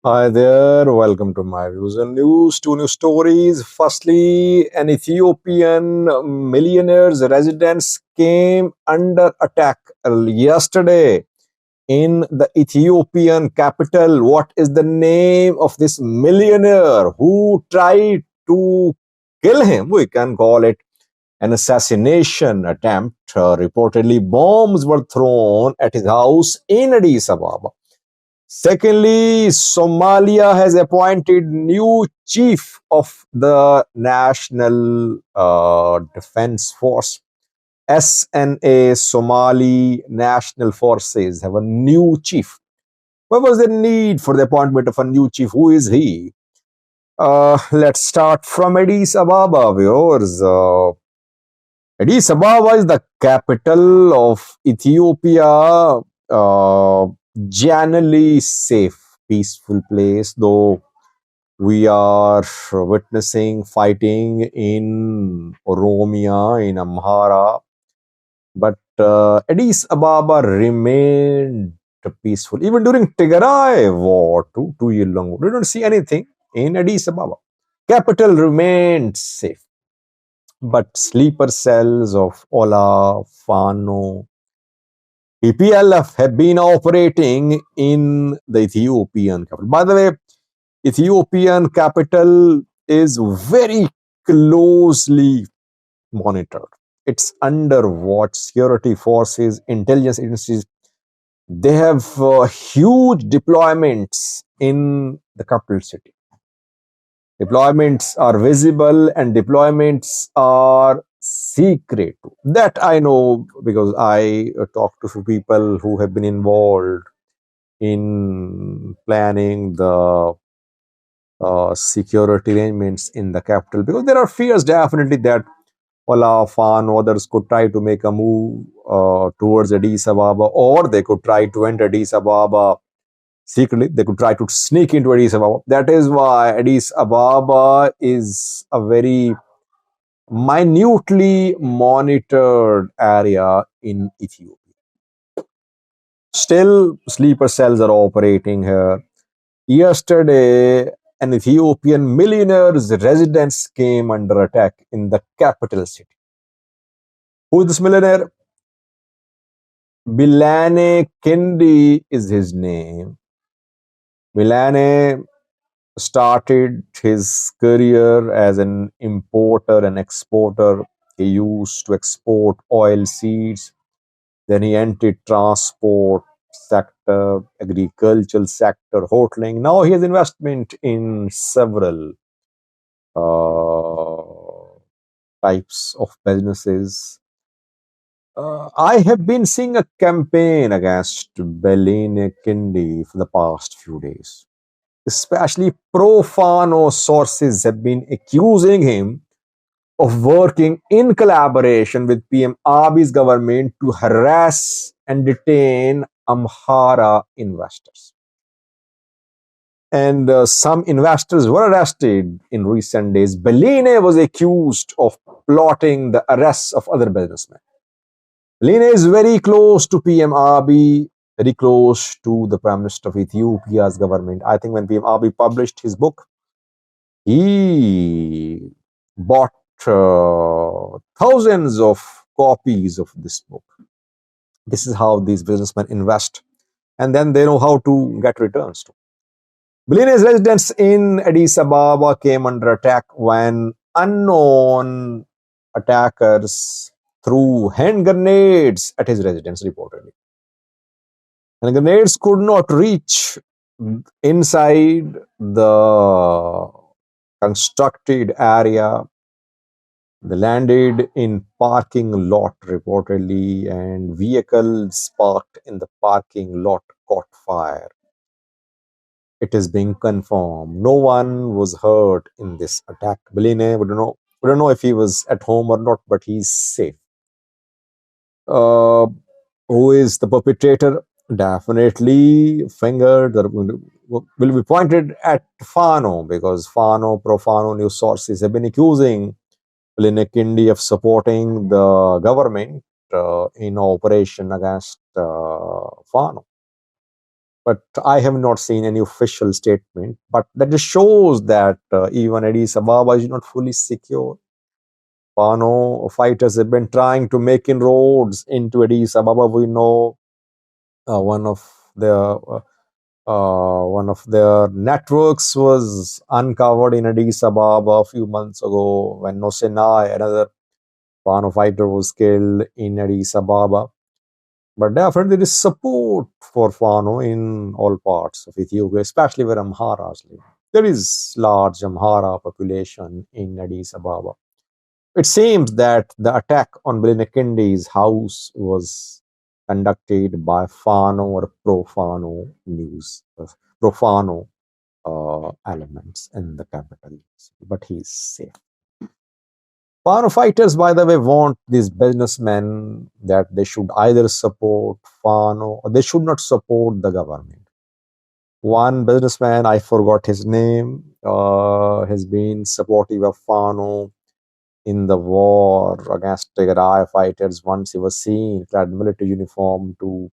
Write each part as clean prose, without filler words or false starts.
Hi there, welcome to my views and news. Two news stories. Firstly, an Ethiopian millionaire's residence came under attack yesterday in the Ethiopian capital. What is the name of this millionaire who tried to kill him? We can call it an assassination attempt. Reportedly, bombs were thrown at his house in Addis Ababa. Secondly, Somalia has appointed new chief of the National Defense Force. SNA, Somali National Forces, have a new chief. What was the need for the appointment of a new chief? Who is he? Let's start from Addis Ababa, viewers. Addis Ababa is the capital of Ethiopia, generally safe, peaceful place, though we are witnessing fighting in Oromia, in Amhara, but Addis Ababa remained peaceful. Even during Tigray war, two-year long war, we don't see anything in Addis Ababa. Capital remained safe. But sleeper cells of Ola, Fano, TPLF have been operating in the Ethiopian capital. By the way, Ethiopian capital is very closely monitored. It's under watch. Security forces, intelligence agencies, they have huge deployments in the capital city. Deployments are visible and deployments are secret. That I know because I talked to a few people who have been involved in planning the security arrangements in the capital, because there are fears definitely that Olaf and others could try to make a move towards Addis Ababa, or they could try to enter Addis Ababa secretly. They could try to sneak into Addis Ababa. That is why Addis Ababa is a very minutely monitored area in Ethiopia. Still, sleeper cells are operating here. Yesterday, an Ethiopian millionaire's residence came under attack in the capital city. Who is this millionaire? Bilane Kendi is his name. Bilane started his career as an importer and exporter. He used to export oil seeds. Then he entered transport sector, agricultural sector, hoteling. Now he has investment in several types of businesses. I have been seeing a campaign against Beline Kindi for the past few days. Especially profano sources have been accusing him of working in collaboration with PM Abiy's government to harass and detain Amhara investors. And some investors were arrested in recent days. Beline was accused of plotting the arrests of other businessmen. Beline is very close to PM Abiy, very close to the Prime Minister of Ethiopia's government. I think when PM Abiy published his book, he bought thousands of copies of this book. This is how these businessmen invest, and then they know how to get returns too. Billionaire's residence in Addis Ababa came under attack when unknown attackers threw hand grenades at his residence, reportedly. And the grenades could not reach inside the constructed area. They landed in parking lot, reportedly, and vehicles parked in the parking lot caught fire. It is being confirmed. No one was hurt in this attack. Beline, we don't know if he was at home or not, but he's safe. Who is the perpetrator? Definitely fingers will be pointed at Fano, because pro-Fano news sources have been accusing Beline Kindi of supporting the government in operation against Fano. but I have not seen any official statement. But that just shows that even Addis Ababa is not fully secure. Fano fighters have been trying to make inroads into Addis Ababa. We know uh, one of their one of their networks was uncovered in Addis Ababa a few months ago when Nosenai, another Fano fighter, was killed in Addis Ababa. But definitely there is support for Fano in all parts of Ethiopia, especially where Amharas live. There is large Amhara population in Addis Ababa. It seems that the attack on Bilinekindi's house was conducted by Fano or pro-Fano news, pro-Fano elements in the capital. But he's safe. Fano fighters, by the way, want these businessmen that they should either support Fano or they should not support the government. One businessman, I forgot his name, has been supportive of Fano in the war against Tigray fighters. Once he was seen clad military uniform to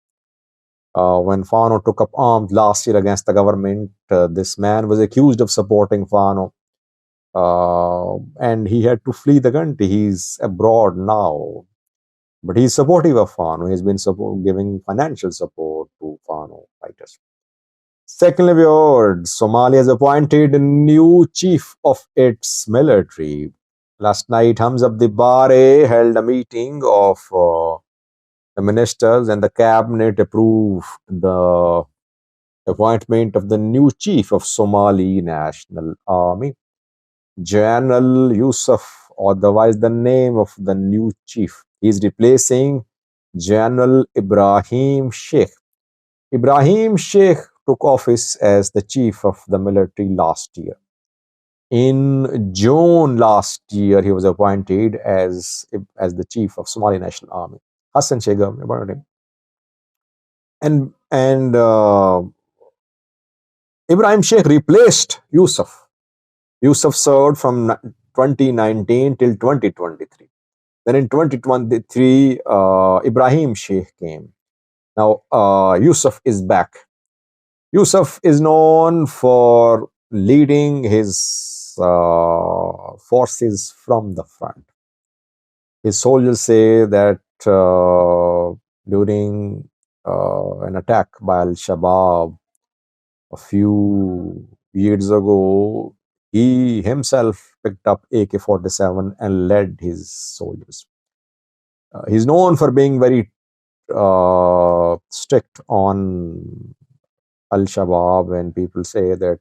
when Fano took up arms last year against the government. This man was accused of supporting Fano. And he had to flee the country. He's abroad now, but he's supportive of Fano. He's been giving financial support to Fano fighters. Secondly, we heard Somalia has appointed a new chief of its military. Last night, Hamza Abdi Bare held a meeting of the ministers, and the cabinet approved the appointment of the new chief of Somali National Army, General Yusuf, otherwise the name of the new chief. He is replacing General Ibrahim Sheikh. Ibrahim Sheikh took office as the chief of the military last year. In June last year, he was appointed as the chief of Somali National Army. Hassan Sheikh appointed him. And Ibrahim Sheikh replaced Yusuf. Yusuf served from 2019 till 2023. Then in 2023, Ibrahim Sheikh came. Now, Yusuf is back. Yusuf is known for leading his forces from the front. His soldiers say that during an attack by Al-Shabaab a few years ago, he himself picked up AK-47 and led his soldiers. He's known for being very strict on Al-Shabaab, and people say that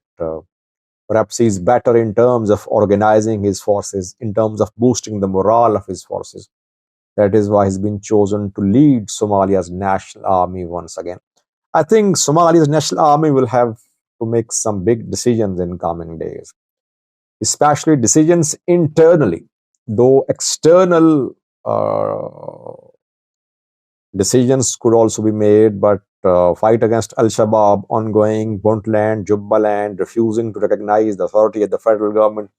perhaps he's better in terms of organizing his forces, in terms of boosting the morale of his forces. That is why he's been chosen to lead Somalia's national army once again. I think Somalia's national army will have to make some big decisions in coming days, especially decisions internally, though external decisions could also be made, but fight against Al-Shabaab, ongoing, Puntland, Jubaland, refusing to recognize the authority of the federal government.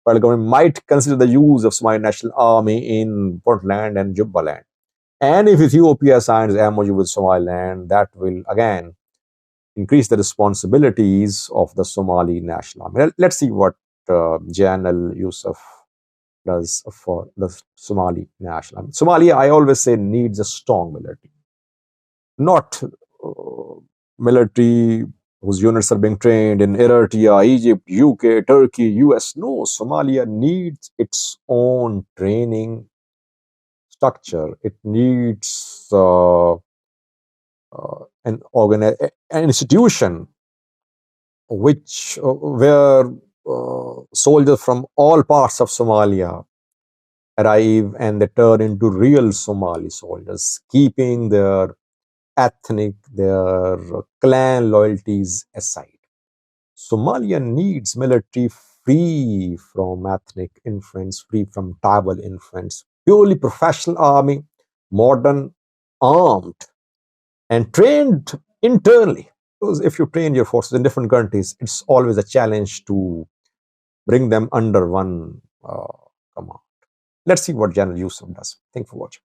Federal government might consider the use of Somali National Army in Puntland and Jubaland. And if Ethiopia signs MOU with Somaliland, that will again increase the responsibilities of the Somali National Army. Let's see what General Yusuf does for the Somali National Army. Somalia, I always say, needs a strong military, not military whose units are being trained in Eritrea, Egypt, UK, Turkey, US. No, Somalia needs its own training structure. It needs an institution where soldiers from all parts of Somalia arrive and they turn into real Somali soldiers, keeping their ethnic, their clan loyalties aside. Somalia needs military free from ethnic influence, free from tribal influence, purely professional army, modern, armed, and trained internally. Because if you train your forces in different countries, it's always a challenge to bring them under one command. Let's see what General Yusuf does. Thank you for watching.